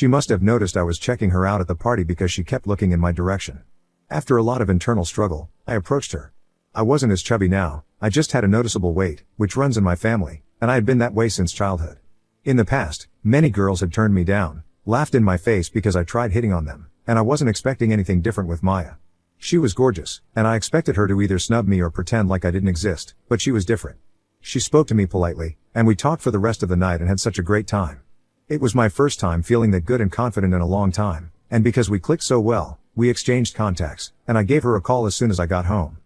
She must have noticed I was checking her out at the party because she kept looking in my direction. After a lot of internal struggle, I approached her. I wasn't as chubby now, I just had a noticeable weight, which runs in my family, and I had been that way since childhood. In the past, many girls had turned me down, laughed in my face because I tried hitting on them, and I wasn't expecting anything different with Maya. She was gorgeous, and I expected her to either snub me or pretend like I didn't exist, but she was different. She spoke to me politely, and we talked for the rest of the night and had such a great time. It was my first time feeling that good and confident in a long time, and because we clicked so well, we exchanged contacts, and I gave her a call as soon as I got home.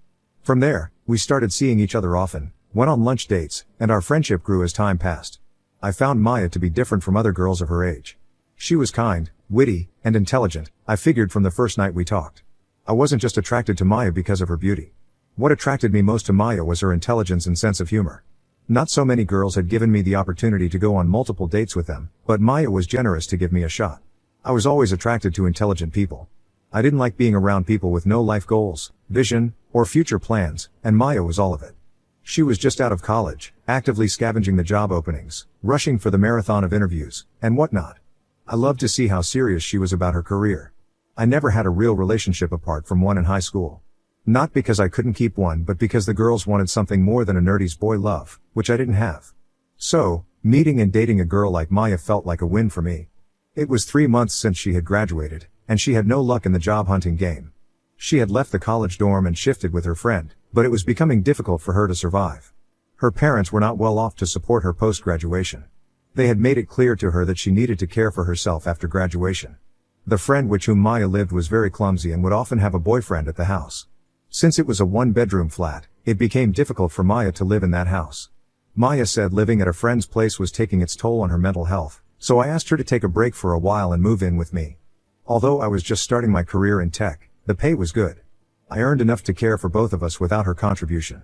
From there, we started seeing each other often, went on lunch dates, and our friendship grew as time passed. I found Maya to be different from other girls of her age. She was kind, witty, and intelligent, I figured from the first night we talked. I wasn't just attracted to Maya because of her beauty. What attracted me most to Maya was her intelligence and sense of humor. Not so many girls had given me the opportunity to go on multiple dates with them, but Maya was generous to give me a shot. I was always attracted to intelligent people. I didn't like being around people with no life goals, vision, or future plans, and Maya was all of it. She was just out of college, actively scavenging the job openings, rushing for the marathon of interviews, and whatnot. I loved to see how serious she was about her career. I never had a real relationship apart from one in high school. Not because I couldn't keep one, but because the girls wanted something more than a nerdy's boy love, which I didn't have. So, meeting and dating a girl like Maya felt like a win for me. It was 3 months since she had graduated, and she had no luck in the job hunting game. She had left the college dorm and shifted with her friend, but it was becoming difficult for her to survive. Her parents were not well off to support her post-graduation. They had made it clear to her that she needed to care for herself after graduation. The friend with whom Maya lived was very clumsy and would often have a boyfriend at the house. Since it was a one-bedroom flat, it became difficult for Maya to live in that house. Maya said living at a friend's place was taking its toll on her mental health, so I asked her to take a break for a while and move in with me. Although I was just starting my career in tech, the pay was good. I earned enough to care for both of us without her contribution.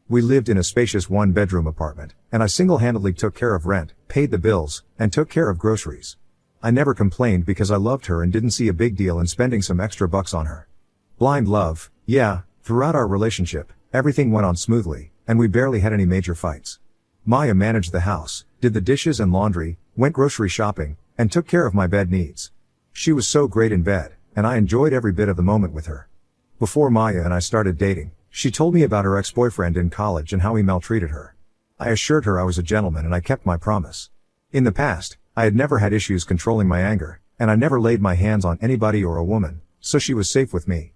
We lived in a spacious one-bedroom apartment, and I single-handedly took care of rent, paid the bills, and took care of groceries. I never complained because I loved her and didn't see a big deal in spending some extra bucks on her. Blind love, yeah, throughout our relationship, everything went on smoothly, and we barely had any major fights. Maya managed the house, did the dishes and laundry, went grocery shopping, and took care of my bed needs. She was so great in bed, and I enjoyed every bit of the moment with her. Before Maya and I started dating, she told me about her ex-boyfriend in college and how he maltreated her. I assured her I was a gentleman and I kept my promise. In the past, I had never had issues controlling my anger, and I never laid my hands on anybody or a woman, so she was safe with me.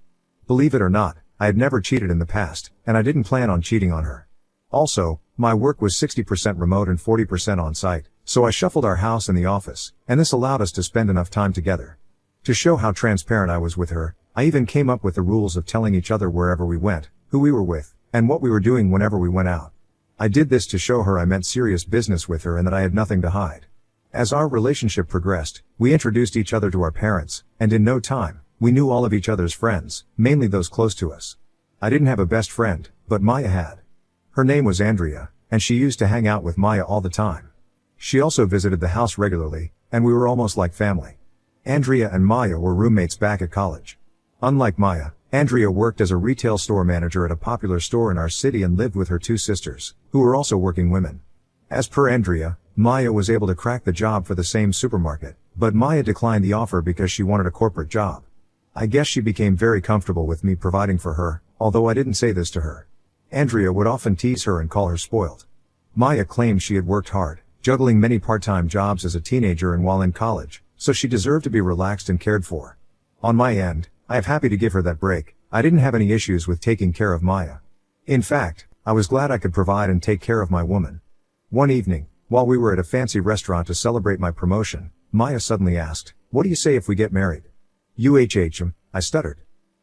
Believe it or not, I had never cheated in the past, and I didn't plan on cheating on her. Also, my work was 60% remote and 40% on-site, so I shuffled our house and the office, and this allowed us to spend enough time together. To show how transparent I was with her, I even came up with the rules of telling each other wherever we went, who we were with, and what we were doing whenever we went out. I did this to show her I meant serious business with her and that I had nothing to hide. As our relationship progressed, we introduced each other to our parents, and in no time, we knew all of each other's friends, mainly those close to us. I didn't have a best friend, but Maya had. Her name was Andrea, and she used to hang out with Maya all the time. She also visited the house regularly, and we were almost like family. Andrea and Maya were roommates back at college. Unlike Maya, Andrea worked as a retail store manager at a popular store in our city and lived with her 2 sisters, who were also working women. As per Andrea, Maya was able to crack the job for the same supermarket, but Maya declined the offer because she wanted a corporate job. I guess she became very comfortable with me providing for her, although I didn't say this to her. Andrea would often tease her and call her spoiled. Maya claimed she had worked hard, juggling many part-time jobs as a teenager and while in college, so she deserved to be relaxed and cared for. On my end, I am happy to give her that break. I didn't have any issues with taking care of Maya. In fact, I was glad I could provide and take care of my woman. One evening, while we were at a fancy restaurant to celebrate my promotion, Maya suddenly asked, "What do you say if we get married?" I stuttered.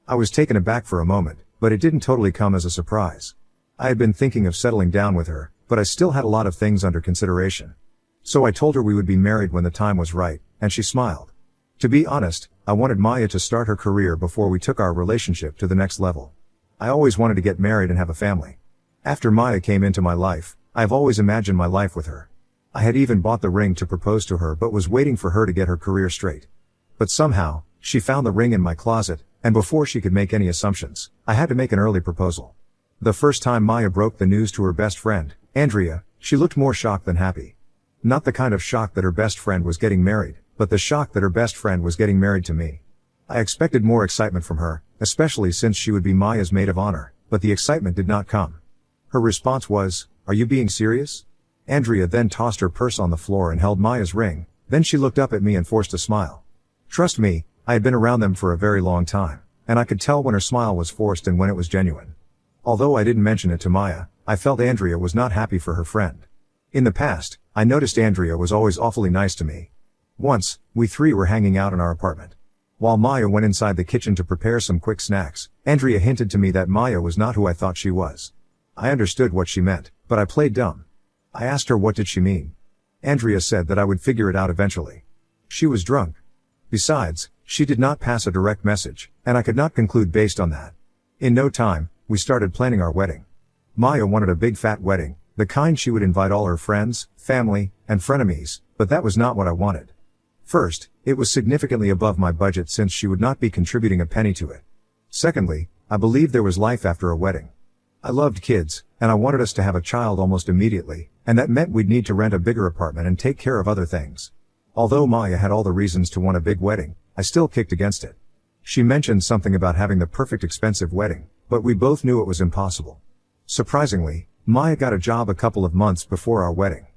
I was taken aback for a moment, but it didn't totally come as a surprise. I had been thinking of settling down with her, but I still had a lot of things under consideration. So I told her we would be married when the time was right, and she smiled. To be honest, I wanted Maya to start her career before we took our relationship to the next level. I always wanted to get married and have a family. After Maya came into my life, I've always imagined my life with her. I had even bought the ring to propose to her but was waiting for her to get her career straight. But somehow, she found the ring in my closet, and before she could make any assumptions, I had to make an early proposal. The first time Maya broke the news to her best friend, Andrea, she looked more shocked than happy. Not the kind of shock that her best friend was getting married, but the shock that her best friend was getting married to me. I expected more excitement from her, especially since she would be Maya's maid of honor, but the excitement did not come. Her response was, "Are you being serious?" Andrea then tossed her purse on the floor and held Maya's ring, then she looked up at me and forced a smile. Trust me, I had been around them for a very long time, and I could tell when her smile was forced and when it was genuine. Although I didn't mention it to Maya, I felt Andrea was not happy for her friend. In the past, I noticed Andrea was always awfully nice to me. Once, we three were hanging out in our apartment. While Maya went inside the kitchen to prepare some quick snacks, Andrea hinted to me that Maya was not who I thought she was. I understood what she meant, but I played dumb. I asked her what did she mean. Andrea said that I would figure it out eventually. She was drunk. Besides, she did not pass a direct message, and I could not conclude based on that. In no time, we started planning our wedding. Maya wanted a big fat wedding, the kind she would invite all her friends, family, and frenemies, but that was not what I wanted. First, it was significantly above my budget since she would not be contributing a penny to it. Secondly, I believed there was life after a wedding. I loved kids, and I wanted us to have a child almost immediately, and that meant we'd need to rent a bigger apartment and take care of other things. Although Maya had all the reasons to want a big wedding, I still kicked against it. She mentioned something about having the perfect expensive wedding, but we both knew it was impossible. Surprisingly, Maya got a job a couple of months before our wedding.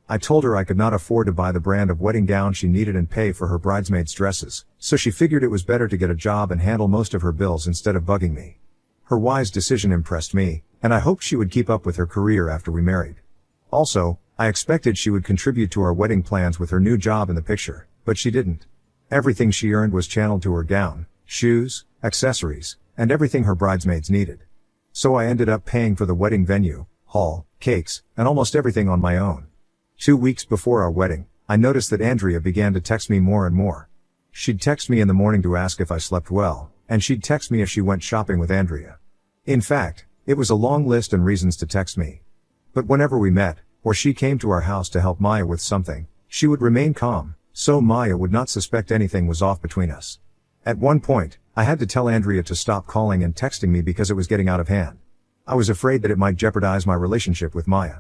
I told her I could not afford to buy the brand of wedding gown she needed and pay for her bridesmaids' dresses, so she figured it was better to get a job and handle most of her bills instead of bugging me. Her wise decision impressed me, and I hoped she would keep up with her career after we married. Also, I expected she would contribute to our wedding plans with her new job in the picture, but she didn't. Everything she earned was channeled to her gown, shoes, accessories, and everything her bridesmaids needed. So I ended up paying for the wedding venue, hall, cakes, and almost everything on my own. 2 weeks before our wedding, I noticed that Andrea began to text me more and more. She'd text me in the morning to ask if I slept well, and she'd text me if she went shopping with Andrea. In fact, it was a long list and reasons to text me. But whenever we met, or she came to our house to help Maya with something, she would remain calm, so Maya would not suspect anything was off between us. At one point, I had to tell Andrea to stop calling and texting me because it was getting out of hand. I was afraid that it might jeopardize my relationship with Maya.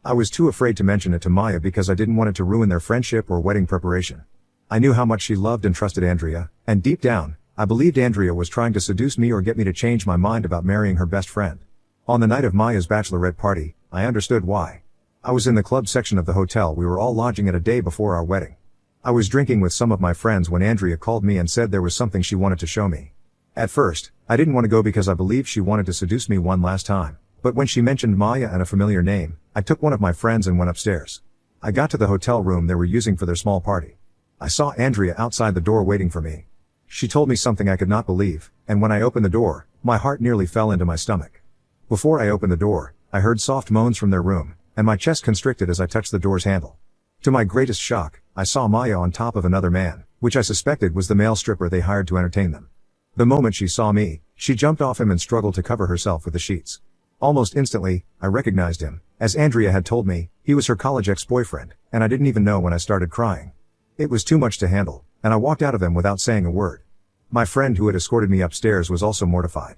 I was too afraid to mention it to Maya because I didn't want it to ruin their friendship or wedding preparation. I knew how much she loved and trusted Andrea, and deep down, I believed Andrea was trying to seduce me or get me to change my mind about marrying her best friend. On the night of Maya's bachelorette party, I understood why. I was in the club section of the hotel we were all lodging at a day before our wedding. I was drinking with some of my friends when Andrea called me and said there was something she wanted to show me. At first, I didn't want to go because I believed she wanted to seduce me one last time, but when she mentioned Maya and a familiar name, I took one of my friends and went upstairs. I got to the hotel room they were using for their small party. I saw Andrea outside the door waiting for me. She told me something I could not believe, and when I opened the door, my heart nearly fell into my stomach. Before I opened the door, I heard soft moans from their room, and my chest constricted as I touched the door's handle. To my greatest shock, I saw Maya on top of another man, which I suspected was the male stripper they hired to entertain them. The moment she saw me, she jumped off him and struggled to cover herself with the sheets. Almost instantly, I recognized him. As Andrea had told me, he was her college ex-boyfriend, and I didn't even know when I started crying. It was too much to handle, and I walked out of them without saying a word. My friend who had escorted me upstairs was also mortified.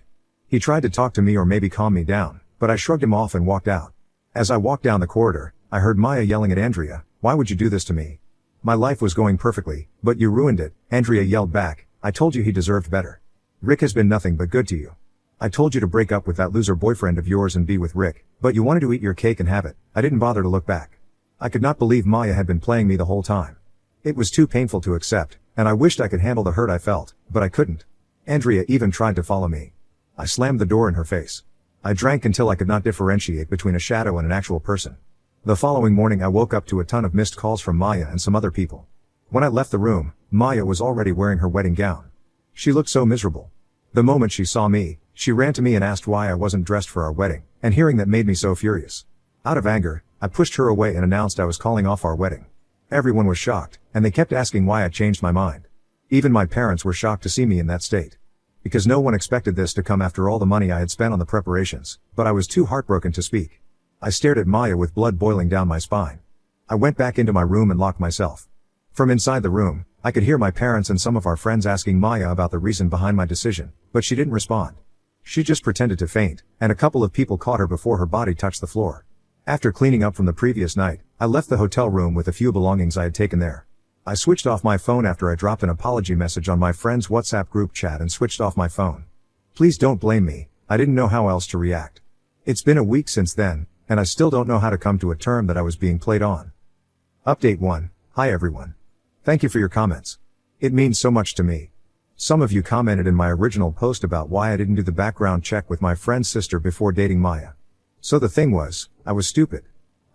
He tried to talk to me or maybe calm me down, but I shrugged him off and walked out. As I walked down the corridor, I heard Maya yelling at Andrea, "Why would you do this to me? My life was going perfectly, but you ruined it." Andrea yelled back, "I told you he deserved better. Rick has been nothing but good to you. I told you to break up with that loser boyfriend of yours and be with Rick, but you wanted to eat your cake and have it." I didn't bother to look back. I could not believe Maya had been playing me the whole time. It was too painful to accept, and I wished I could handle the hurt I felt, but I couldn't. Andrea even tried to follow me. I slammed the door in her face. I drank until I could not differentiate between a shadow and an actual person. The following morning I woke up to a ton of missed calls from Maya and some other people. When I left the room, Maya was already wearing her wedding gown. She looked so miserable. The moment she saw me, she ran to me and asked why I wasn't dressed for our wedding, and hearing that made me so furious. Out of anger, I pushed her away and announced I was calling off our wedding. Everyone was shocked, and they kept asking why I changed my mind. Even my parents were shocked to see me in that state. Because no one expected this to come after all the money I had spent on the preparations, but I was too heartbroken to speak. I stared at Maya with blood boiling down my spine. I went back into my room and locked myself. From inside the room, I could hear my parents and some of our friends asking Maya about the reason behind my decision, but she didn't respond. She just pretended to faint, and a couple of people caught her before her body touched the floor. After cleaning up from the previous night, I left the hotel room with a few belongings I had taken there. I switched off my phone after I dropped an apology message on my friend's WhatsApp group chat and switched off my phone. Please don't blame me, I didn't know how else to react. It's been a week since then, and I still don't know how to come to a term that I was being played on. Update 1. Hi everyone. Thank you for your comments. It means so much to me. Some of you commented in my original post about why I didn't do the background check with my friend's sister before dating Maya. So the thing was, I was stupid.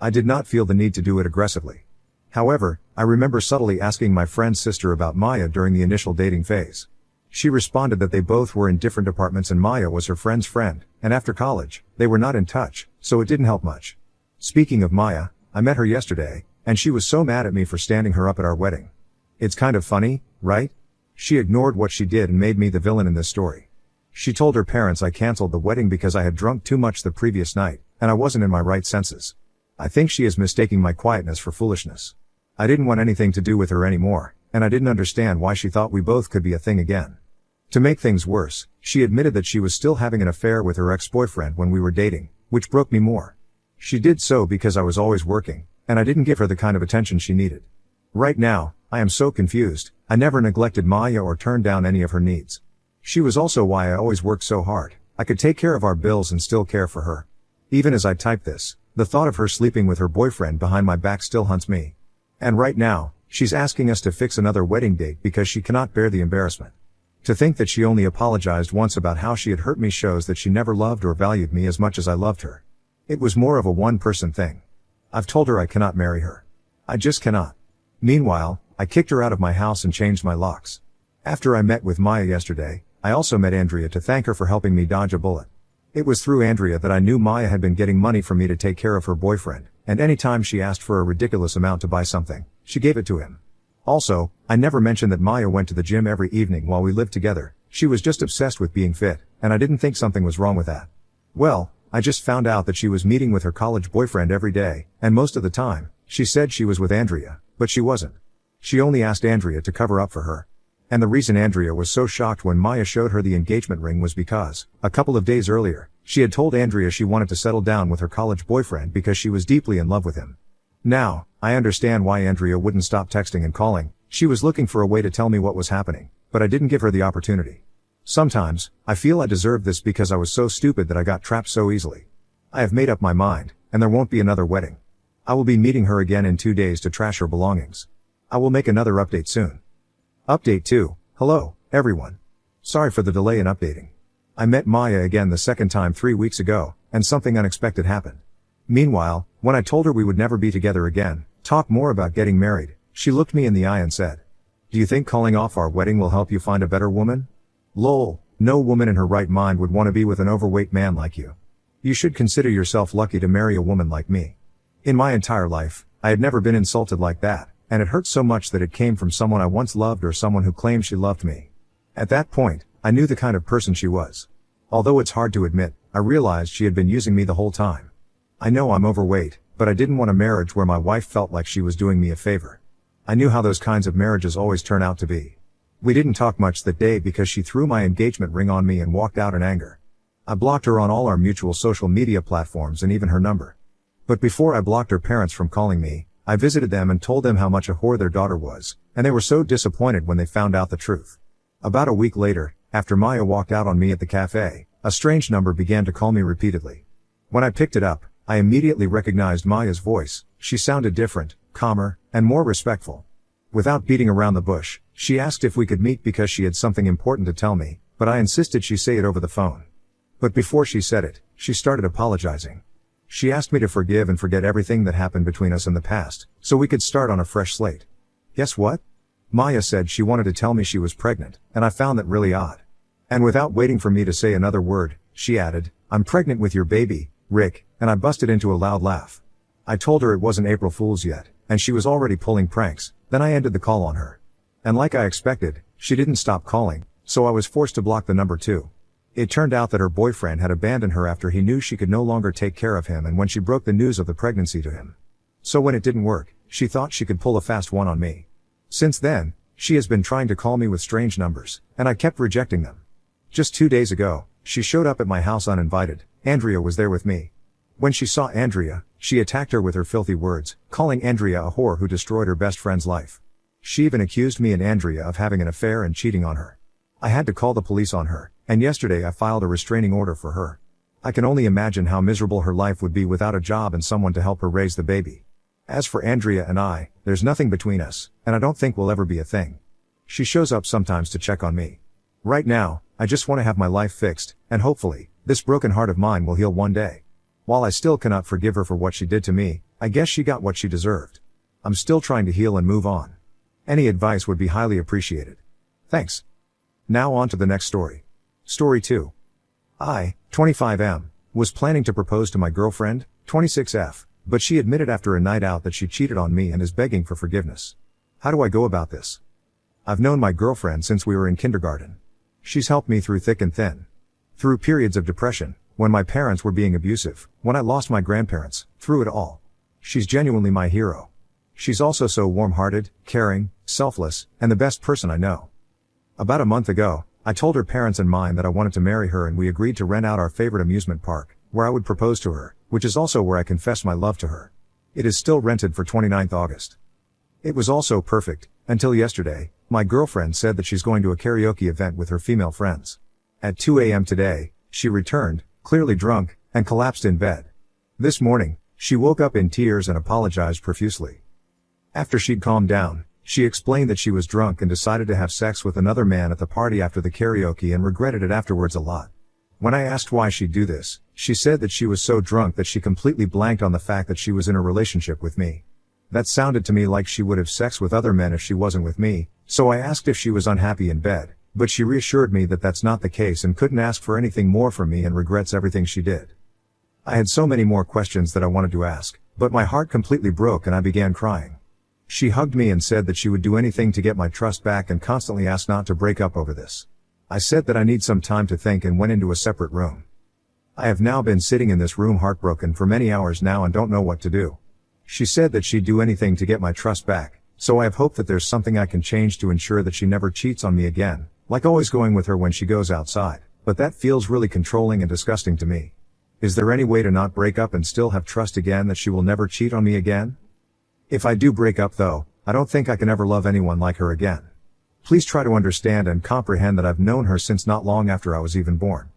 I did not feel the need to do it aggressively. However, I remember subtly asking my friend's sister about Maya during the initial dating phase. She responded that they both were in different departments and Maya was her friend's friend, and after college, they were not in touch, so it didn't help much. Speaking of Maya, I met her yesterday, and she was so mad at me for standing her up at our wedding. It's kind of funny, right? She ignored what she did and made me the villain in this story. She told her parents I canceled the wedding because I had drunk too much the previous night, and I wasn't in my right senses. I think she is mistaking my quietness for foolishness. I didn't want anything to do with her anymore, and I didn't understand why she thought we both could be a thing again. To make things worse, she admitted that she was still having an affair with her ex-boyfriend when we were dating, which broke me more. She did so because I was always working, and I didn't give her the kind of attention she needed. Right now, I am so confused. I never neglected Maya or turned down any of her needs. She was also why I always worked so hard. I could take care of our bills and still care for her. Even as I type this, the thought of her sleeping with her boyfriend behind my back still haunts me. And right now, she's asking us to fix another wedding date because she cannot bear the embarrassment. To think that she only apologized once about how she had hurt me shows that she never loved or valued me as much as I loved her. It was more of a one-person thing. I've told her I cannot marry her. I just cannot. Meanwhile, I kicked her out of my house and changed my locks. After I met with Maya yesterday, I also met Andrea to thank her for helping me dodge a bullet. It was through Andrea that I knew Maya had been getting money from me to take care of her boyfriend, and anytime she asked for a ridiculous amount to buy something, she gave it to him. Also, I never mentioned that Maya went to the gym every evening while we lived together. She was just obsessed with being fit, and I didn't think something was wrong with that. Well, I just found out that she was meeting with her college boyfriend every day, and most of the time, she said she was with Andrea, but she wasn't. She only asked Andrea to cover up for her. And the reason Andrea was so shocked when Maya showed her the engagement ring was because, a couple of days earlier, she had told Andrea she wanted to settle down with her college boyfriend because she was deeply in love with him. Now, I understand why Andrea wouldn't stop texting and calling. She was looking for a way to tell me what was happening, but I didn't give her the opportunity. Sometimes, I feel I deserve this because I was so stupid that I got trapped so easily. I have made up my mind, and there won't be another wedding. I will be meeting her again in 2 days to trash her belongings. I will make another update soon. Update 2. Hello, everyone. Sorry for the delay in updating. I met Maya again the second time 3 weeks ago, and something unexpected happened. Meanwhile, when I told her we would never be together again, talk more about getting married, she looked me in the eye and said, "Do you think calling off our wedding will help you find a better woman?" Lol, no woman in her right mind would want to be with an overweight man like you. You should consider yourself lucky to marry a woman like me. In my entire life, I had never been insulted like that. And it hurt so much that it came from someone I once loved or someone who claimed she loved me. At that point, I knew the kind of person she was. Although it's hard to admit, I realized she had been using me the whole time. I know I'm overweight, but I didn't want a marriage where my wife felt like she was doing me a favor. I knew how those kinds of marriages always turn out to be. We didn't talk much that day because she threw my engagement ring on me and walked out in anger. I blocked her on all our mutual social media platforms and even her number. But before I blocked her parents from calling me, I visited them and told them how much a whore their daughter was, and they were so disappointed when they found out the truth. About a week later, after Maya walked out on me at the cafe, a strange number began to call me repeatedly. When I picked it up, I immediately recognized Maya's voice. She sounded different, calmer, and more respectful. Without beating around the bush, she asked if we could meet because she had something important to tell me, but I insisted she say it over the phone. But before she said it, she started apologizing. She asked me to forgive and forget everything that happened between us in the past, so we could start on a fresh slate. Guess what? Maya said she wanted to tell me she was pregnant, and I found that really odd. And without waiting for me to say another word, she added, "I'm pregnant with your baby, Rick," and I busted into a loud laugh. I told her it wasn't April Fool's yet, and she was already pulling pranks. Then I ended the call on her. And like I expected, she didn't stop calling, so I was forced to block the number too. It turned out that her boyfriend had abandoned her after he knew she could no longer take care of him and when she broke the news of the pregnancy to him. So when it didn't work, she thought she could pull a fast one on me. Since then, she has been trying to call me with strange numbers, and I kept rejecting them. Just 2 days ago, she showed up at my house uninvited. Andrea was there with me. When she saw Andrea, she attacked her with her filthy words, calling Andrea a whore who destroyed her best friend's life. She even accused me and Andrea of having an affair and cheating on her. I had to call the police on her, and yesterday I filed a restraining order for her. I can only imagine how miserable her life would be without a job and someone to help her raise the baby. As for Andrea and I, there's nothing between us, and I don't think we'll ever be a thing. She shows up sometimes to check on me. Right now, I just want to have my life fixed, and hopefully, this broken heart of mine will heal one day. While I still cannot forgive her for what she did to me, I guess she got what she deserved. I'm still trying to heal and move on. Any advice would be highly appreciated. Thanks. Now on to the next story. Story 2. I, 25M, was planning to propose to my girlfriend, 26F, but she admitted after a night out that she cheated on me and is begging for forgiveness. How do I go about this? I've known my girlfriend since we were in kindergarten. She's helped me through thick and thin. Through periods of depression, when my parents were being abusive, when I lost my grandparents, through it all. She's genuinely my hero. She's also so warm-hearted, caring, selfless, and the best person I know. About a month ago, I told her parents and mine that I wanted to marry her, and we agreed to rent out our favorite amusement park, where I would propose to her, which is also where I confessed my love to her. It is still rented for 29th August. It was also perfect, until yesterday. My girlfriend said that she's going to a karaoke event with her female friends. At 2 a.m. today, she returned, clearly drunk, and collapsed in bed. This morning, she woke up in tears and apologized profusely. After she'd calmed down, she explained that she was drunk and decided to have sex with another man at the party after the karaoke and regretted it afterwards a lot. When I asked why she'd do this, she said that she was so drunk that she completely blanked on the fact that she was in a relationship with me. That sounded to me like she would have sex with other men if she wasn't with me, so I asked if she was unhappy in bed, but she reassured me that that's not the case and couldn't ask for anything more from me and regrets everything she did. I had so many more questions that I wanted to ask, but my heart completely broke and I began crying. She hugged me and said that she would do anything to get my trust back and constantly asked not to break up over this. I said that I need some time to think and went into a separate room. I have now been sitting in this room heartbroken for many hours now and don't know what to do. She said that she'd do anything to get my trust back, so I have hope that there's something I can change to ensure that she never cheats on me again, like always going with her when she goes outside, but that feels really controlling and disgusting to me. Is there any way to not break up and still have trust again that she will never cheat on me again? If I do break up though, I don't think I can ever love anyone like her again. Please try to understand and comprehend that I've known her since not long after I was even born.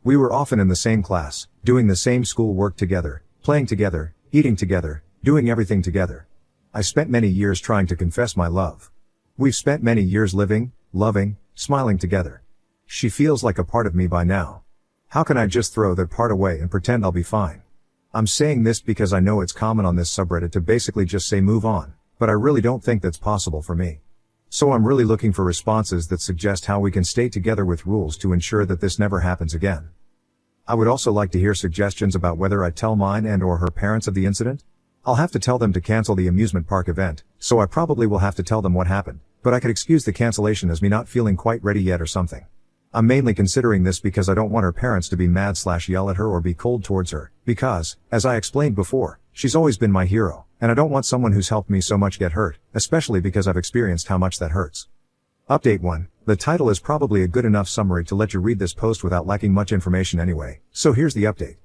We were often in the same class, doing the same school work together, playing together, eating together, doing everything together. I spent many years trying to confess my love. We've spent many years living, loving, smiling together. She feels like a part of me by now. How can I just throw that part away and pretend I'll be fine? I'm saying this because I know it's common on this subreddit to basically just say move on, but I really don't think that's possible for me. So I'm really looking for responses that suggest how we can stay together with rules to ensure that this never happens again. I would also like to hear suggestions about whether I tell mine and or her parents of the incident. I'll have to tell them to cancel the amusement park event, so I probably will have to tell them what happened, but I could excuse the cancellation as me not feeling quite ready yet or something. I'm mainly considering this because I don't want her parents to be mad/yell at her or be cold towards her, because, as I explained before, she's always been my hero, and I don't want someone who's helped me so much get hurt, especially because I've experienced how much that hurts. Update 1. The title is probably a good enough summary to let you read this post without lacking much information anyway, so here's the update.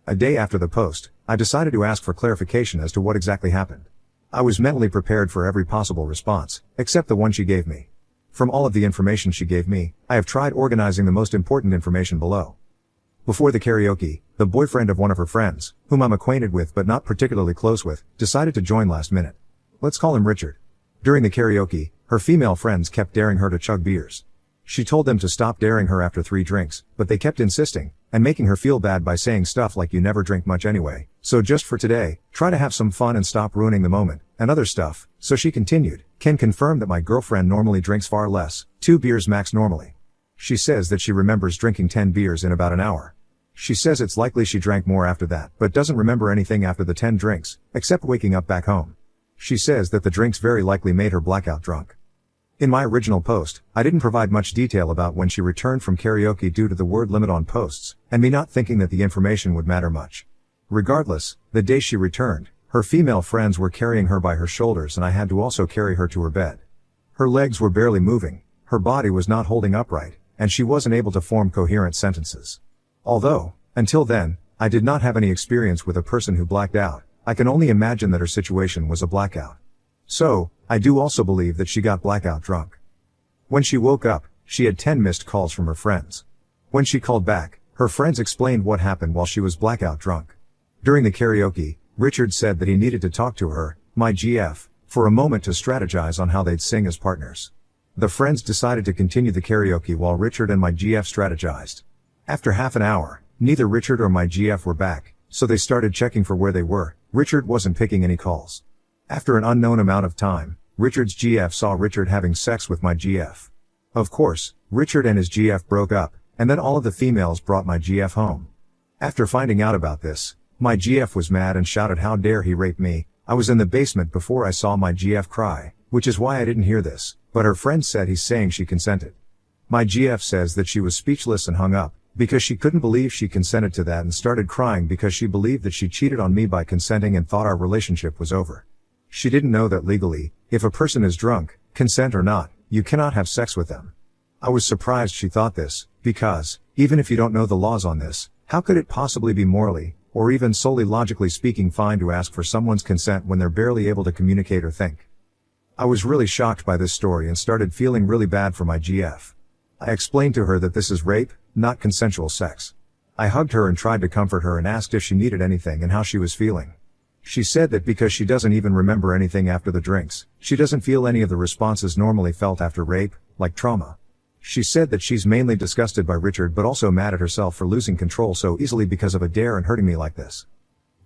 A day after the post, I decided to ask for clarification as to what exactly happened. I was mentally prepared for every possible response, except the one she gave me. From all of the information she gave me, I have tried organizing the most important information below. Before the karaoke, the boyfriend of one of her friends, whom I'm acquainted with but not particularly close with, decided to join last minute. Let's call him Richard. During the karaoke, her female friends kept daring her to chug beers. She told them to stop daring her after 3 drinks, but they kept insisting, and making her feel bad by saying stuff like you never drink much anyway, so just for today, try to have some fun and stop ruining the moment, and other stuff, so she continued. Can confirm that my girlfriend normally drinks far less, 2 beers max normally. She says that she remembers drinking 10 beers in about an hour. She says it's likely she drank more after that, but doesn't remember anything after the 10 drinks, except waking up back home. She says that the drinks very likely made her blackout drunk. In my original post, I didn't provide much detail about when she returned from karaoke due to the word limit on posts, and me not thinking that the information would matter much. Regardless, the day she returned, her female friends were carrying her by her shoulders and I had to also carry her to her bed. Her legs were barely moving, her body was not holding upright, and she wasn't able to form coherent sentences. Although, until then, I did not have any experience with a person who blacked out, I can only imagine that her situation was a blackout. So, I do also believe that she got blackout drunk. When she woke up, she had 10 missed calls from her friends. When she called back, her friends explained what happened while she was blackout drunk. During the karaoke, Richard said that he needed to talk to her, my GF, for a moment to strategize on how they'd sing as partners. The friends decided to continue the karaoke while Richard and my GF strategized. After half an hour, neither Richard or my GF were back, so they started checking for where they were. Richard wasn't picking any calls. After an unknown amount of time, Richard's GF saw Richard having sex with my GF. Of course, Richard and his GF broke up, and then all of the females brought my GF home. After finding out about this, my GF was mad and shouted, "How dare he rape me?" I was in the basement before I saw my GF cry, which is why I didn't hear this, but her friend said he's saying she consented. My GF says that she was speechless and hung up, because she couldn't believe she consented to that and started crying because she believed that she cheated on me by consenting and thought our relationship was over. She didn't know that legally, if a person is drunk, consent or not, you cannot have sex with them. I was surprised she thought this, because, even if you don't know the laws on this, how could it possibly be morally, or even solely logically speaking, fine to ask for someone's consent when they're barely able to communicate or think? I was really shocked by this story and started feeling really bad for my GF. I explained to her that this is rape, not consensual sex. I hugged her and tried to comfort her and asked if she needed anything and how she was feeling. She said that because she doesn't even remember anything after the drinks, she doesn't feel any of the responses normally felt after rape, like trauma. She said that she's mainly disgusted by Richard but also mad at herself for losing control so easily because of a dare and hurting me like this.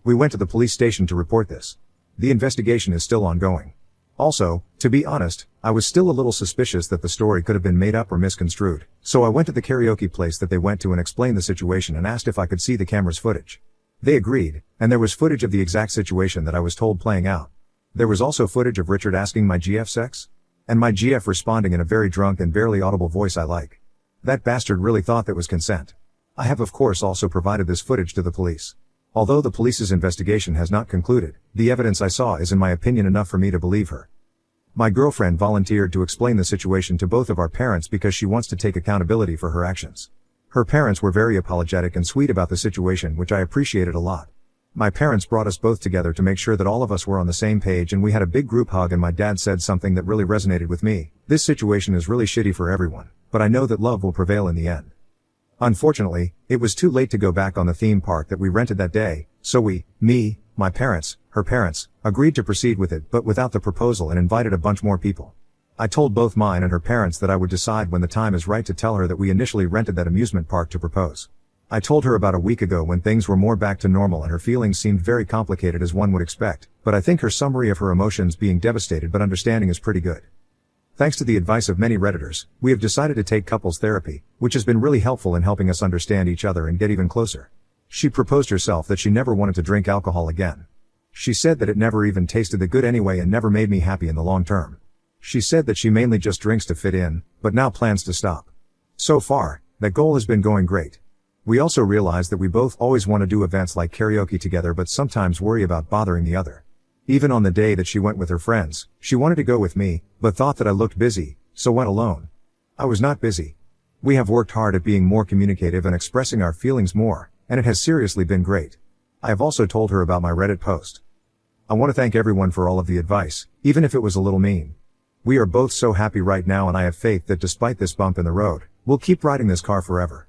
We went to the police station to report this. The investigation is still ongoing. Also, to be honest, I was still a little suspicious that the story could have been made up or misconstrued, so I went to the karaoke place that they went to and explained the situation and asked if I could see the camera's footage. They agreed, and there was footage of the exact situation that I was told playing out. There was also footage of Richard asking my GF sex, and my GF responding in a very drunk and barely audible voice I like. That bastard really thought that was consent. I have of course also provided this footage to the police. Although the police's investigation has not concluded, the evidence I saw is in my opinion enough for me to believe her. My girlfriend volunteered to explain the situation to both of our parents because she wants to take accountability for her actions. Her parents were very apologetic and sweet about the situation, which I appreciated a lot. My parents brought us both together to make sure that all of us were on the same page, and we had a big group hug, and my dad said something that really resonated with me. This situation is really shitty for everyone, but I know that love will prevail in the end. Unfortunately, it was too late to go back on the theme park that we rented that day, so me, my parents, her parents, agreed to proceed with it but without the proposal and invited a bunch more people. I told both mine and her parents that I would decide when the time is right to tell her that we initially rented that amusement park to propose. I told her about a week ago when things were more back to normal and her feelings seemed very complicated as one would expect, but I think her summary of her emotions being devastated but understanding is pretty good. Thanks to the advice of many Redditors, we have decided to take couples therapy, which has been really helpful in helping us understand each other and get even closer. She proposed herself that she never wanted to drink alcohol again. She said that it never even tasted that good anyway and never made me happy in the long term. She said that she mainly just drinks to fit in, but now plans to stop. So far, that goal has been going great. We also realized that we both always want to do events like karaoke together but sometimes worry about bothering the other. Even on the day that she went with her friends, she wanted to go with me, but thought that I looked busy, so went alone. I was not busy. We have worked hard at being more communicative and expressing our feelings more, and it has seriously been great. I have also told her about my Reddit post. I want to thank everyone for all of the advice, even if it was a little mean. We are both so happy right now, and I have faith that despite this bump in the road, we'll keep riding this car forever.